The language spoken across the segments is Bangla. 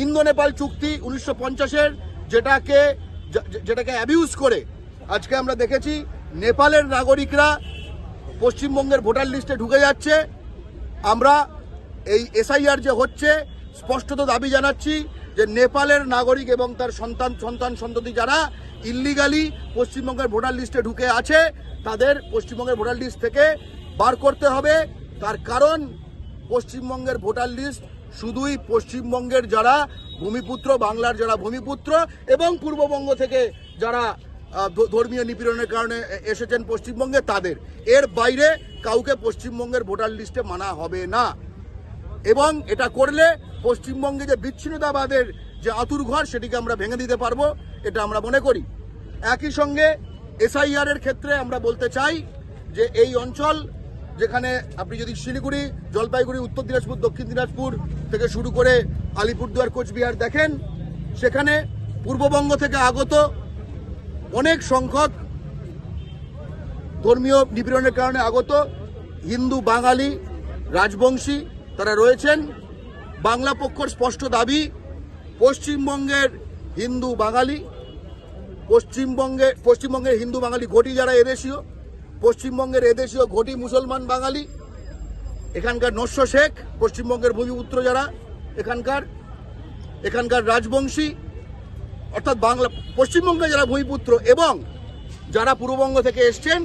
ইন্দো নেপাল চুক্তি 1950-এর যেটাকে অ্যাবিউজ করে আজকে আমরা দেখেছি নেপালের নাগরিকরা পশ্চিমবঙ্গের ভোটার লিস্টে ঢুকে যাচ্ছে। আমরা এই এসআইআর যে হচ্ছে স্পষ্টত দাবি জানাচ্ছি যে নেপালের নাগরিক এবং তার সন্ততি যারা ইল্লিগালি পশ্চিমবঙ্গের ভোটার লিস্টে ঢুকে আছে তাদের পশ্চিমবঙ্গের ভোটার লিস্ট থেকে বার করতে হবে। তার কারণ পশ্চিমবঙ্গের ভোটার লিস্ট শুধুই পশ্চিমবঙ্গের যারা ভূমিপুত্র, বাংলার যারা ভূমিপুত্র এবং পূর্ববঙ্গ থেকে যারা ধর্মীয় নিপীড়নের কারণে এসেছেন পশ্চিমবঙ্গে তাদের, এর বাইরে কাউকে পশ্চিমবঙ্গের ভোটার লিস্টে মানা হবে না। এবং এটা করলে পশ্চিমবঙ্গে যে বিচ্ছিন্নতাবাদের যে আঁতুড়ঘর সেটিকে আমরা ভেঙে দিতে পারবো, এটা আমরা মনে করি। একই সঙ্গে এসআইআর এর ক্ষেত্রে আমরা বলতে চাই যে এই অঞ্চল যেখানে আপনি যদি শিলিগুড়ি, জলপাইগুড়ি, উত্তর দিনাজপুর, দক্ষিণ দিনাজপুর থেকে শুরু করে আলিপুরদুয়ার, কোচবিহার দেখেন, সেখানে পূর্ববঙ্গ থেকে আগত অনেক সংখ্যক ধর্মীয় নিপীড়নের কারণে আগত হিন্দু, বাঙালি, রাজবংশী তারা রয়েছেন। বাংলা পক্ষর স্পষ্ট দাবি পশ্চিমবঙ্গের হিন্দু বাঙালি, পশ্চিমবঙ্গের হিন্দু বাঙালি ঘটি যারা এদেশীয়, পশ্চিমবঙ্গের এদেশীয় ঘটি মুসলমান বাঙালি, এখানকার নস্য শেখ, পশ্চিমবঙ্গের ভূমিপুত্র যারা এখানকার রাজবংশী, অর্থাৎ বাংলা পশ্চিমবঙ্গে যারা ভূমিপুত্র এবং যারা পূর্ববঙ্গ থেকে এসছেন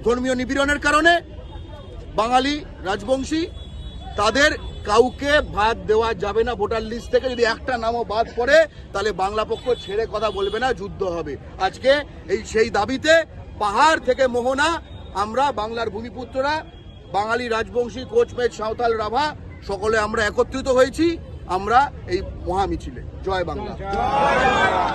ধর্মীয় নিপীড়নের কারণে বাঙালি, রাজবংশী, তাদের কাউকে বাদ দেওয়া যাবে না ভোটার লিস্ট থেকে। যদি একটা নামও বাদ পড়ে তাহলে বাংলা পক্ষ ছেড়ে কথা বলবে না, যুদ্ধ হবে। আজকে সেই দাবিতে পাহাড় থেকে মোহনা আমরা বাংলার ভূমিপুত্ররা, বাঙালি, রাজবংশী, কোচ, মেচ, সাঁওতাল, রাভা সকলে আমরা একত্রিত হয়েছি আমরা এই মহামিছিলে। জয় বাংলা।